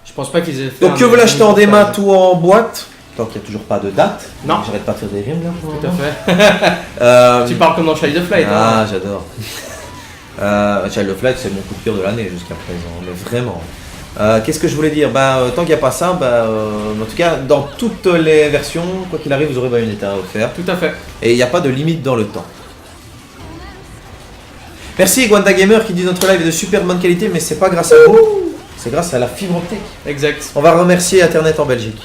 Je pense pas qu'ils aient fait. Donc que vous l'achetez en démat ou en boîte, tant qu'il n'y a toujours pas de date. Non. J'arrête pas de faire des rimes là. Tout à fait. Tu parles comme dans Child of Light. Ah, Hein. j'adore. Child of Light, c'est mon coup de cœur de l'année jusqu'à présent, mais vraiment. Qu'est-ce que je voulais dire? Tant qu'il n'y a pas ça, en tout cas, dans toutes les versions, quoi qu'il arrive, vous aurez Bayonetta à offert. Tout à fait. Et il n'y a pas de limite dans le temps. Merci Gwanda Gamer qui dit notre live est de super bonne qualité, mais c'est pas grâce à vous, c'est grâce à la fibre optique. Exact. On va remercier Internet en Belgique.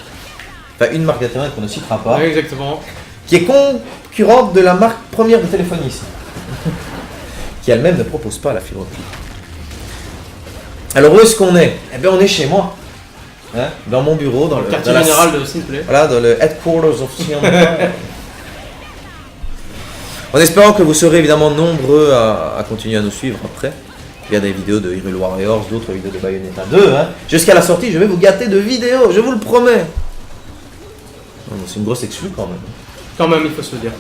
Enfin, une marque d'Internet qu'on ne citera pas, Ouais, exactement. qui est concurrente de la marque première de téléphonie ici, qui elle-même ne propose pas la fibre optique. Alors où est-ce qu'on est? Eh bien on est chez moi, hein, dans mon bureau, dans le Quartier dans la- général de Simplay. voilà, dans le headquarters of Sion. En espérant que vous serez évidemment nombreux à continuer à nous suivre après. Il y a des vidéos de Hyrule Warriors, d'autres vidéos de Bayonetta 2. Hein. Jusqu'à la sortie, je vais vous gâter de vidéos, je vous le promets. C'est une grosse exclue quand même. Quand même, il faut se le dire.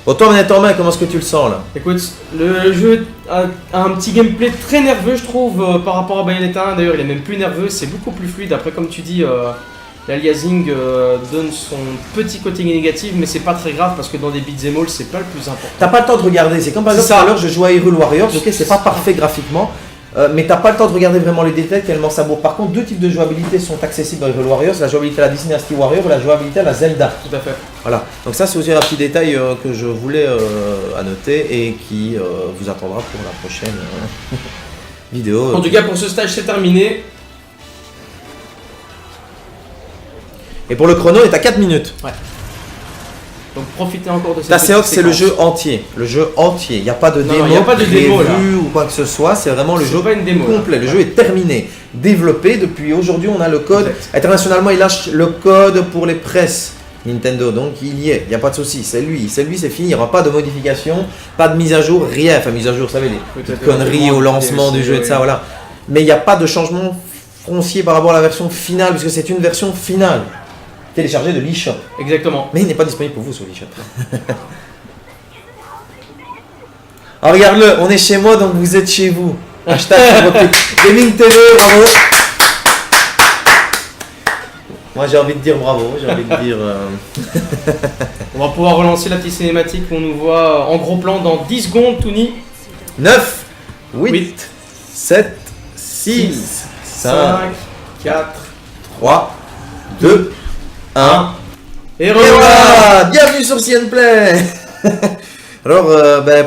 Bon, toi, manette en main, comment est-ce que tu le sens là? Écoute, le jeu a un petit gameplay très nerveux, je trouve, par rapport à Bayonetta 1. D'ailleurs, il est même plus nerveux, c'est beaucoup plus fluide. Après, comme tu dis, l'aliasing donne son petit côté négatif, mais c'est pas très grave parce que dans des beat'em all, c'est pas le plus important. T'as pas le temps de regarder, c'est comme par exemple C'est ça. tout à l'heure je jouais à Hyrule Warriors, ok c'est pas parfait graphiquement, mais t'as pas le temps de regarder vraiment les détails tellement ça vaut. Par contre deux types de jouabilité sont accessibles dans Hyrule Warriors, la jouabilité à la Dynasty Warrior et la jouabilité à la Zelda. Tout à fait. Voilà, donc ça c'est aussi un petit détail que je voulais annoter et qui vous attendra pour la prochaine vidéo. En tout cas, pour ce stage, c'est terminé. Et pour le chrono, on est à 4 minutes. Donc profitez encore de cette Taseox, petite c'est le séquence. jeu entier. Le jeu entier. Il n'y a pas de Non, démo il y a pas de démo, là. prévue ou quoi que ce soit. C'est vraiment le C'est jeu pas une démo, là. complet. Le jeu est terminé. développé. Depuis aujourd'hui, on a le code. Exact. Internationalement, il lâche le code pour les presses Nintendo. Donc il y est, il n'y a pas de souci. C'est lui, c'est fini. Il n'y aura pas de modification, pas de mise à jour, rien. Enfin, mise à jour, vous savez, les Peut-être petites conneries au lancement du jeu et de ça, voilà. Mais il n'y a pas de changement foncier par rapport à la version finale, puisque c'est une version finale téléchargée de l'eShop. Exactement. Mais il n'est pas disponible pour vous sur l'eShop. Alors regarde-le, on est chez moi, donc vous êtes chez vous. Hashtag Gaming TV, bravo. Moi j'ai envie de dire bravo, j'ai envie de dire... On va pouvoir relancer la petite cinématique où on nous voit en gros plan dans 10 secondes, Tony. 9, 8, Huit, 7, 6, 5, 5, 4, 3, 2, 1. et Et revoilà. voilà, bienvenue sur CN Play. Alors,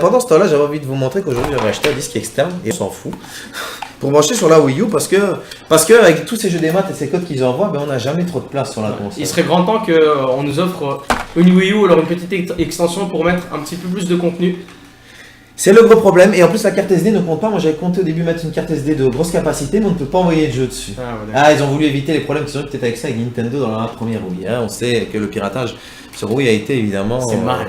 pendant ce temps-là, j'avais envie de vous montrer qu'aujourd'hui j'avais acheté un disque externe, et on s'en fout, pour brancher sur la Wii U, parce que avec tous ces jeux des maths et ces codes qu'ils envoient, on n'a jamais trop de place sur la console. Il serait grand temps qu'on nous offre une Wii U, alors une petite extension pour mettre un petit peu plus de contenu. C'est le gros problème, et en plus la carte SD ne compte pas. Moi j'avais compté au début mettre une carte SD de grosse capacité, mais on ne peut pas envoyer de jeu dessus. Ils ont voulu éviter les problèmes qu'ils ont eu peut-être avec ça avec Nintendo dans la première Wii. On sait que le piratage sur Wii a été évidemment... C'est mal.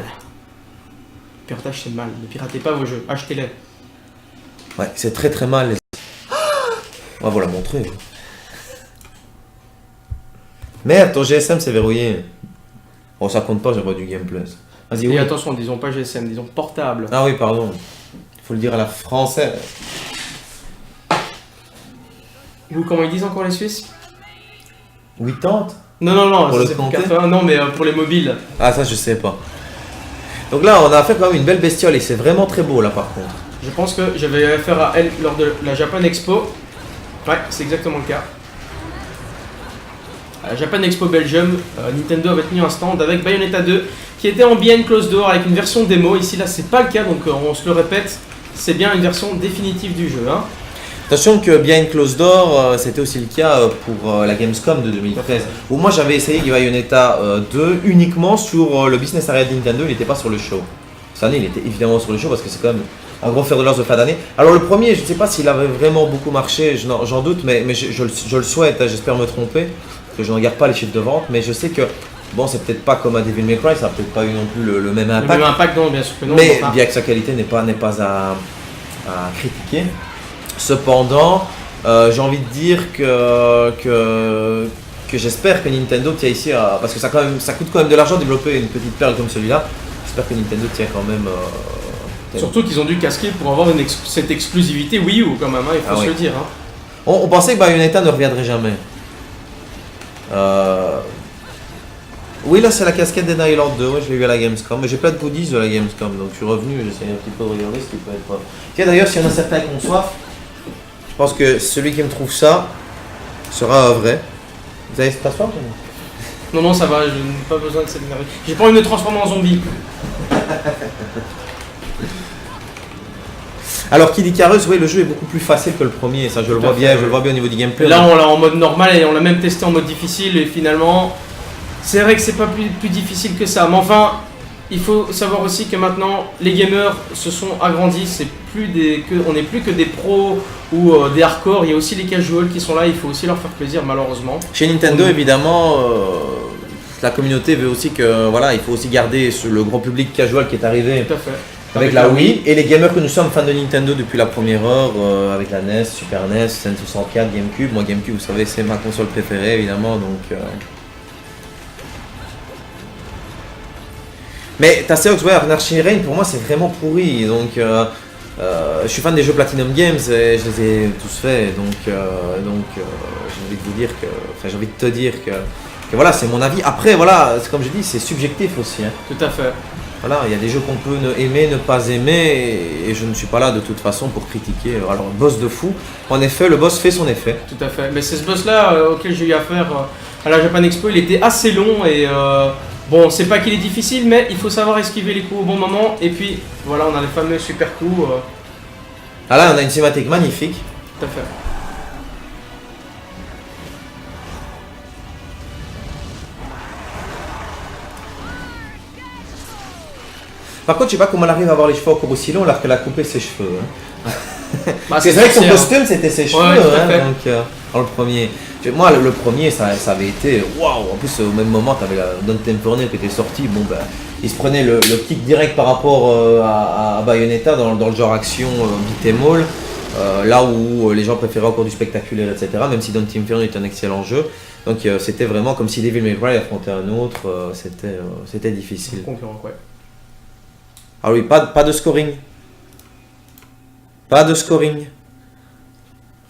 Le piratage c'est mal. Ne piratez pas vos jeux, achetez-les. Ouais, c'est très très mal. On va vous la montrer. Merde, ton GSM c'est verrouillé. Oh, ça compte pas, j'ai pas du gameplay. Vas-y, Et oui. attention, disons pas GSM, disons portable. Ah oui, pardon. Il faut le dire à la française. Ou comment ils disent encore les Suisses? 80. Non, Pour ça, le c'est pour compter 80, non, mais pour les mobiles. Ah, ça je sais pas. Donc là, on a fait quand même une belle bestiole et c'est vraiment très beau là par contre. Je pense que j'avais affaire à elle lors de la Japan Expo. Ouais, c'est exactement le cas. À la Japan Expo Belgium, Nintendo avait tenu un stand avec Bayonetta 2 qui était en behind closed door avec une version démo. Ici, là, c'est pas le cas, donc on se le répète, c'est bien une version définitive du jeu. Hein. Attention que Behind Closed Door, c'était aussi le cas pour la Gamescom de 2013, où moi j'avais essayé Bayonetta 2 uniquement sur le business area de Nintendo, il n'était pas sur le show. Cette année, il était évidemment sur le show parce que c'est quand même un gros fer de lance de fin d'année. Alors le premier, je ne sais pas s'il avait vraiment beaucoup marché, j'en doute, mais je le souhaite, hein, j'espère me tromper, parce que je ne regarde pas les chiffres de vente, mais je sais que, bon, c'est peut-être pas comme un Devil May Cry, ça n'a peut-être pas eu non plus le même Le impact, même impact, non, bien sûr que non. mais enfin, bien que sa qualité n'est pas à critiquer. Cependant, j'ai envie de dire que j'espère que Nintendo tient ici à... Parce que ça coûte quand même de l'argent de développer une petite perle comme celui-là. J'espère que Nintendo tient quand même... surtout qu'ils ont dû casquer pour avoir cette exclusivité Wii U quand même, hein, il faut Ah se oui. le dire. Hein. On pensait que Bayonetta ne reviendrait jamais. Oui, là c'est la casquette des Nylord 2, ouais, je l'ai eu à la Gamescom, mais j'ai plein de goodies de la Gamescom, donc je suis revenu, j'essaie un petit peu de regarder ce qui peut être... Tiens d'ailleurs, s'il y en a certains qui ont soif, je pense que celui qui me trouve ça sera vrai. Vous avez pas soif? Non, ça va, je n'ai pas besoin de cette énergie. J'ai pas envie de me transformer en zombie. Alors qui dit Carus, oui, le jeu est beaucoup plus facile que le premier, ça je le Tout à vois fait, bien, oui. je le vois bien au niveau du gameplay. Là, on l'a en mode normal et on l'a même testé en mode difficile et finalement, c'est vrai que c'est pas plus difficile que ça. Mais enfin, il faut savoir aussi que maintenant, les gamers se sont agrandis. On n'est plus que des pros ou des hardcore. Il y a aussi les casuals qui sont là. Il faut aussi leur faire plaisir, malheureusement. Chez Nintendo, Oui. évidemment, la communauté veut aussi que, voilà, il faut aussi garder le gros public casual qui est arrivé Tout à fait. avec la Wii, et les gamers que nous sommes fans de Nintendo depuis la première heure, avec la NES, Super NES, N64, GameCube. Moi, GameCube, vous savez, c'est ma console préférée, évidemment, donc... Mais Tasseox, ouais, Anarchy Reign, pour moi, c'est vraiment pourri, donc... je suis fan des jeux Platinum Games et je les ai tous faits, donc j'ai envie de vous dire que... Enfin, j'ai envie de te dire que voilà, c'est mon avis. Après, voilà, c'est comme je dis, c'est subjectif aussi, hein. Tout à fait. Voilà, il y a des jeux qu'on peut aimer, ne pas aimer, et je ne suis pas là de toute façon pour critiquer. Alors, boss de fou, en effet, le boss fait son effet. Tout à fait. Mais c'est ce boss-là auquel j'ai eu affaire à la Japan Expo. Il était assez long et bon, c'est pas qu'il est difficile, mais il faut savoir esquiver les coups au bon moment. Et puis, voilà, on a les fameux super coups. Ah là, on a une cinématique magnifique. Tout à fait. Par contre, je sais pas comment elle arrive à avoir les cheveux encore aussi longs alors qu'elle a coupé ses cheveux. Hein. Bah, Parce que c'est vrai que son sorcière. costume, c'était ses cheveux. Ouais, tout à Hein, fait. donc, dans le premier. Moi, le premier, ça avait été waouh. En plus, au même moment, tu avais la Dante Inferno qui était sorti. Bon, ben, il se prenait le kick direct par rapport à Bayonetta dans le genre action beat 'em all. Là où les gens préféraient encore du spectaculaire, etc. Même si Dante Inferno est un excellent jeu. Donc c'était vraiment comme si Devil May Cry affrontait un autre. C'était difficile. Concurrent, ouais. Ah oui, pas de scoring. Pas de scoring.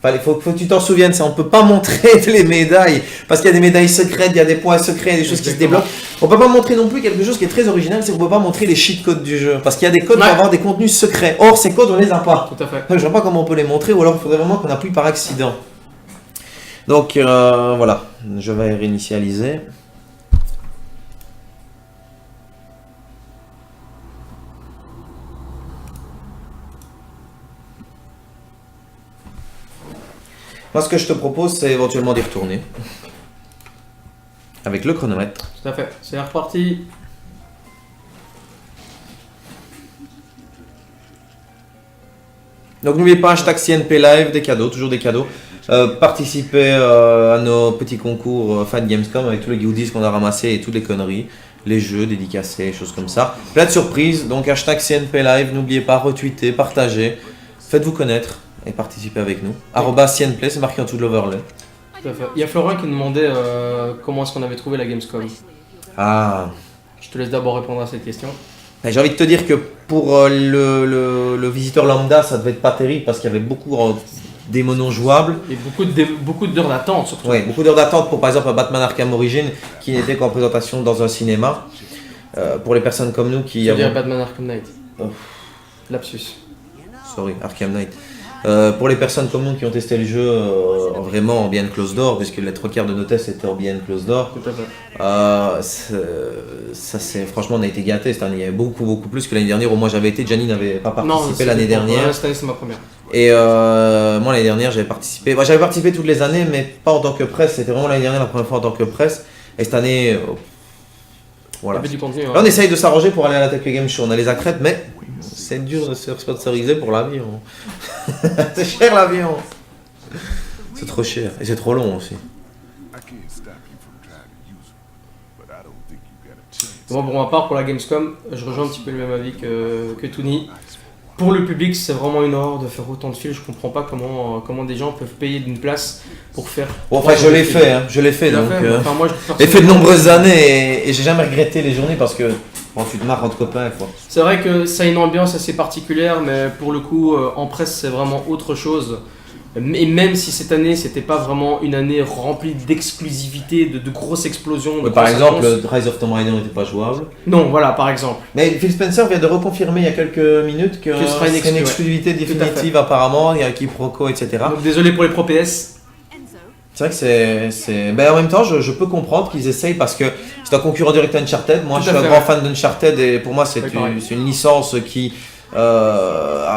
Il faut que tu t'en souviennes, on ne peut pas montrer les médailles, parce qu'il y a des médailles secrètes, il y a des points secrets, il y a des choses qui se débloquent. On ne peut pas montrer non plus quelque chose qui est très original, c'est qu'on ne peut pas montrer les cheat codes du jeu, parce qu'il y a des codes pour avoir des contenus secrets. Or, ces codes, on les a pas. Tout à fait. Donc, je ne vois pas comment on peut les montrer, ou alors il faudrait vraiment qu'on appuie par accident. Donc voilà, je vais réinitialiser. Moi, ce que je te propose, c'est éventuellement d'y retourner. Avec le chronomètre. Tout à fait. C'est reparti. Donc n'oubliez pas, hashtag CNP Live, des cadeaux, toujours des cadeaux. Participez à nos petits concours fan Gamescom avec tous les goodies qu'on a ramassés et toutes les conneries. Les jeux dédicacés, choses comme ça. Plein de surprises, donc hashtag CNP Live, n'oubliez pas, retweeter, partager. Faites-vous connaître et participez avec nous. @CNP, c'est marqué en dessous de l'overlay. Tout à fait. Il y a Florent qui demandait comment est-ce qu'on avait trouvé la Gamescom. Ah. Je te laisse d'abord répondre à cette question. J'ai envie de te dire que pour le visiteur lambda, ça devait être pas terrible parce qu'il y avait beaucoup des monos jouables. Et beaucoup d'heures d'attente surtout. Oui, beaucoup d'heures d'attente pour par exemple un Batman Arkham Origins qui n'était qu'en présentation dans un cinéma. Pour les personnes comme nous qui Tu veux dire Batman Arkham Knight. Lapsus. Sorry, Arkham Knight. Pour les personnes comme nous qui ont testé le jeu vraiment en behind closed door, puisque les 3/4 de nos tests étaient en behind closed door, Tout à fait. franchement, on a été gâtés cette année. Il y avait beaucoup plus que l'année dernière où moi j'avais été. Gianni n'avait pas participé l'année dernière. Cette année, c'est ma première. Et moi l'année dernière j'avais participé. Moi, j'avais participé toutes les années, mais pas en tant que presse. C'était vraiment l'année dernière la première fois en tant que presse. Et cette année, voilà. Il y avait du contenu. Là, on essaye de s'arranger pour aller à la Tokyo Game Show. On a les accrètes, mais c'est dur de se sponsoriser pour l'avion. C'est cher l'avion. C'est trop cher et c'est trop long aussi. Bon, pour ma part, pour la Gamescom, je rejoins un petit peu le même avis que Tony. Pour le public, c'est vraiment une horreur de faire autant de files. Je comprends pas comment des gens peuvent payer d'une place pour faire. Bon, enfin, je l'ai fait, hein. Je l'ai fait donc. Enfin, moi, j'ai fait de nombreuses années et j'ai jamais regretté les journées parce que bon, tu te marres entre copains, quoi. C'est vrai que ça a une ambiance assez particulière, mais pour le coup, en presse, c'est vraiment autre chose. Et même si cette année, c'était pas vraiment une année remplie d'exclusivité, de grosses explosions. Par exemple, Rise of Tomb Raider n'était pas jouable. Non, voilà, par exemple. Mais Phil Spencer vient de reconfirmer il y a quelques minutes que ce sera une exclusivité définitive apparemment, il y a quiproquo, etc. Donc désolé pour les pro PS. C'est vrai que c'est... Ben, en même temps, je peux comprendre qu'ils essayent parce que c'est un concurrent direct à Uncharted. Moi, je suis un grand fan d'Uncharted et pour moi, c'est une licence qui...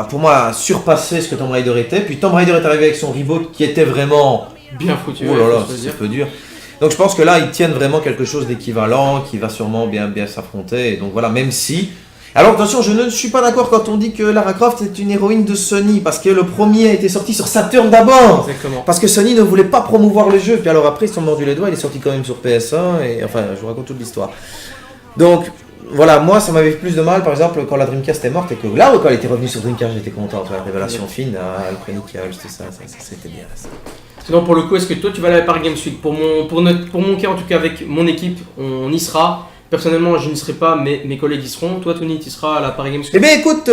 pour moi a surpassé ce que Tomb Raider était. Puis Tomb Raider est arrivé avec son reboot qui était vraiment bien foutu. Oh là là, c'est un peu dur. Donc je pense que là ils tiennent vraiment quelque chose d'équivalent qui va sûrement bien s'affronter. Et donc voilà, même si... Alors attention, je ne suis pas d'accord quand on dit que Lara Croft est une héroïne de Sony parce que le premier a été sorti sur Saturn d'abord. Exactement. Parce que Sony ne voulait pas promouvoir le jeu. Puis alors après ils se sont mordus les doigts, il est sorti quand même sur PS1 et enfin je vous raconte toute l'histoire. Donc voilà, moi ça m'avait fait plus de mal par exemple quand la Dreamcast est morte et que là quand elle était revenue sur Dreamcast j'étais content, la révélation fine, Alfred qui a ajouté ça c'était bien. Sinon pour le coup, est-ce que toi tu vas aller à Paris Games Week? Pour mon cas en tout cas avec mon équipe, on y sera. Personnellement je n'y serai pas mais mes collègues y seront. Toi Tony, tu seras à la Paris Games Week? Eh bien écoute,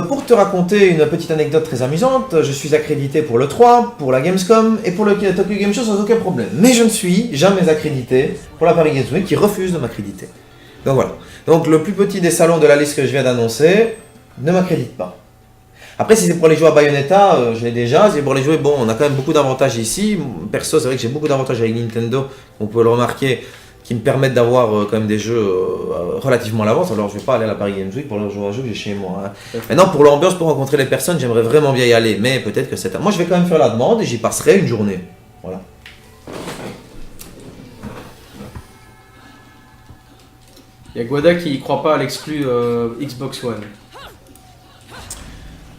pour te raconter une petite anecdote très amusante, je suis accrédité pour le 3, pour la Gamescom et pour le Tokyo Game Show sans aucun problème. Mais je ne suis jamais accrédité pour la Paris Games Week qui refuse de m'accréditer. Donc voilà. Donc le plus petit des salons de la liste que je viens d'annoncer ne m'accrédite pas. Après si c'est pour les jouer à Bayonetta, je l'ai déjà. Si c'est pour les jouer, bon on a quand même beaucoup d'avantages ici. Perso c'est vrai que j'ai beaucoup d'avantages avec Nintendo, on peut le remarquer, qui me permettent d'avoir quand même des jeux relativement à l'avance. Alors je ne vais pas aller à la Paris Games Week pour leur jouer à un jeu que j'ai chez moi. Hein. Maintenant pour l'ambiance, pour rencontrer les personnes, j'aimerais vraiment bien y aller. Mais peut-être que c'est... Moi je vais quand même faire la demande et j'y passerai une journée. Voilà. Il y a Guada qui ne croit pas à l'exclu Xbox One.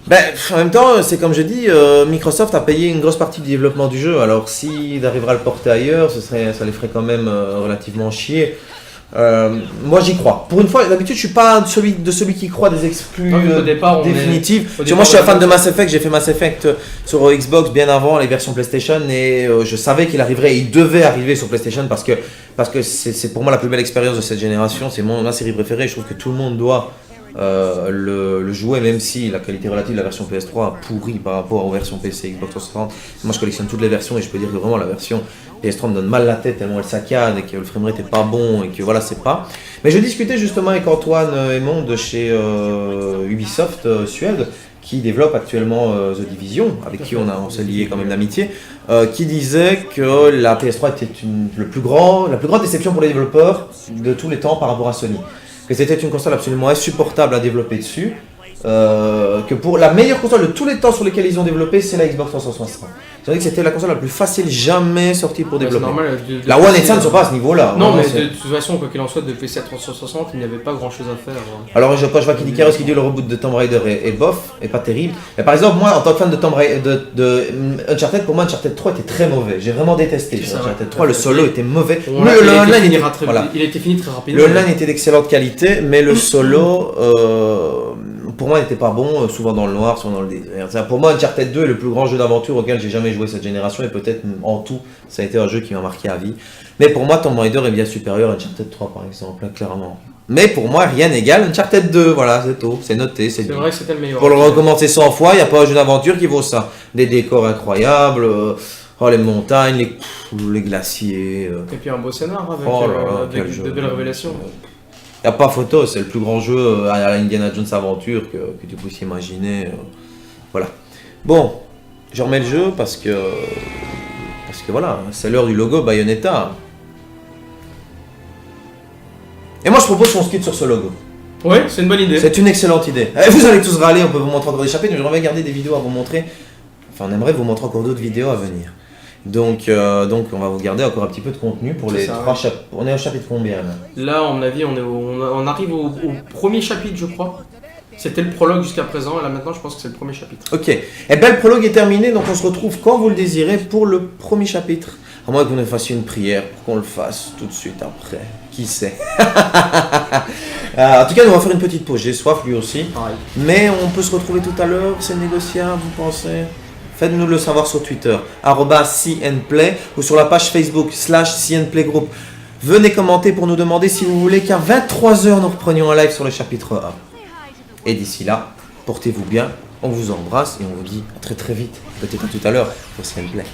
Ben, en même temps, c'est comme je dis, Microsoft a payé une grosse partie du développement du jeu. Alors, s'il arrivera à le porter ailleurs, ça les ferait quand même relativement chier. Moi, j'y crois. Pour une fois, d'habitude, je suis pas de celui qui croit des exclus Au départ, définitifs. au Parce que moi, je suis un départ, fan de Mass Effect. J'ai fait Mass Effect sur Xbox bien avant les versions PlayStation et je savais qu'il arriverait. Il devait arriver sur PlayStation parce que c'est pour moi la plus belle expérience de cette génération. C'est ma série préférée. Je trouve que tout le monde doit le jouer, même si la qualité relative de la version PS3 pourrit par rapport aux versions PC Xbox 360. Moi, je collectionne toutes les versions et je peux dire que vraiment la version PS3 me donne mal la tête tellement elle saccade et que le framerate est pas bon et que voilà, c'est pas. Mais je discutais justement avec Antoine Aymon de chez Ubisoft Suède qui développe actuellement The Division, avec qui on s'est lié quand même d'amitié, qui disait que la PS3 était la plus grande déception pour les développeurs de tous les temps par rapport à Sony. Que c'était une console absolument insupportable à développer dessus, que pour la meilleure console de tous les temps sur lesquels ils ont développé, c'est la Xbox 360. C'est vrai que c'était la console la plus facile jamais sortie pour développer. Normal, La One et ça ne sont pas à ce niveau-là. Non, Vraiment, mais de toute façon, quoi qu'il en soit, de PC à 360, il n'y avait pas grand chose à faire. Alors je vois Kid Icarus qui dit le reboot de Tomb Raider est bof, et pas terrible. Mais par exemple, moi en tant que fan de Tomb Raider, de Uncharted, pour moi Uncharted 3 était très mauvais. J'ai vraiment détesté Uncharted 3, le solo était mauvais. Le online il a été fini très rapidement. Le online était d'excellente qualité, mais le solo, pour moi, n'était pas bon, souvent dans le noir, souvent dans le désert. Pour moi, Uncharted 2 est le plus grand jeu d'aventure auquel j'ai jamais joué cette génération, et peut-être en tout, ça a été un jeu qui m'a marqué à vie. Mais pour moi, Tomb Raider est bien supérieur à Uncharted 3, par exemple, clairement. Mais pour moi, rien n'égale Uncharted 2, voilà, c'est tout, c'est noté, c'est dit. C'est vrai que c'était le meilleur. Pour le recommencer 100 fois, il n'y a pas un jeu d'aventure qui vaut ça. Des décors incroyables, les montagnes, les glaciers. Et puis un beau scénar avec de belles révélations. Il n'y a pas photo, c'est le plus grand jeu à la Indiana Jones aventure que tu puisses imaginer. Voilà. Bon, je remets le jeu parce que voilà, c'est l'heure du logo Bayonetta. Et moi je propose qu'on se quitte sur ce logo. Ouais, c'est une bonne idée. C'est une excellente idée. Et vous allez tous râler, on peut vous montrer encore des chapitres, mais j'aimerais garder des vidéos à vous montrer. Enfin, on aimerait vous montrer encore d'autres vidéos à venir. Donc on va vous garder encore un petit peu de contenu pour les 3 chapitres. On est au chapitre combien là ? Là, à mon avis, on arrive au premier chapitre, je crois. C'était le prologue jusqu'à présent, et là maintenant je pense que c'est le premier chapitre. Ok, et bien le prologue est terminé, donc on se retrouve quand vous le désirez pour le premier chapitre. À moins que vous nous fassiez une prière pour qu'on le fasse tout de suite après. Qui sait. En tout cas, nous on va faire une petite pause, j'ai soif lui aussi. Pareil. Mais on peut se retrouver tout à l'heure, c'est négociable, vous pensez ? Faites-nous le savoir sur Twitter, @CNplay, ou sur la page Facebook /CNplaygroup. Venez commenter pour nous demander si vous voulez qu'à 23h nous reprenions un live sur le chapitre 1. Et d'ici là, portez-vous bien, on vous embrasse et on vous dit à très très vite, peut-être à tout à l'heure pour CNplay.